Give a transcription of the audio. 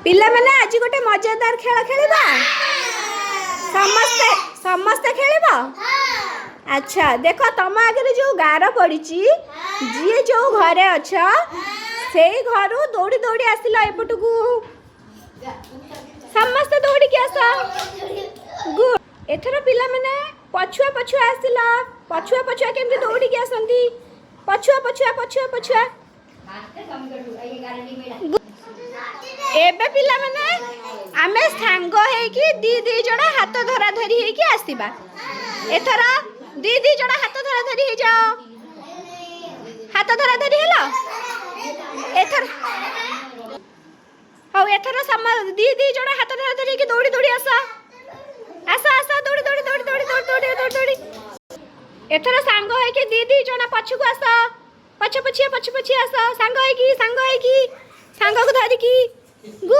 पिला मैंने आज गोटे मजेदार खेल खेलिबा समस्ते समस्ते खेलिबा। अच्छा देखो तुम आगे जो गार पड़ी जी जो घरे अच्छा से घर दौड़ी दौड़ी आसिल एपट को समस्ते दौड़ी के आस गुड। एथर पिला मैंने पछुआ पछुआ आसिल पछुआ पछुआ केमती दौड़ी के आसंती पछुआ पछुआ पछुआ पछुआ एबे पिला मैंने आमे सांग हेकी दी दी जण हाथ धरा धरी हेकी आसीबा। एथर दी दी जण हाथ धरा धरी हे जाओ हाथ धरा धरी हेलो एथर हो एथर सम दी दी जण हाथ धरा धरी के दौड़ी दौड़ी आसा आसा आसा दौड़ी दौड़ी दौड़ी दौड़ी दौड़ी दौड़ी दौड़ी एथर सांग हेकी दी दी जण पछु को आसा पछ पछिया आसा सांग हेकी सांग को धरी की गु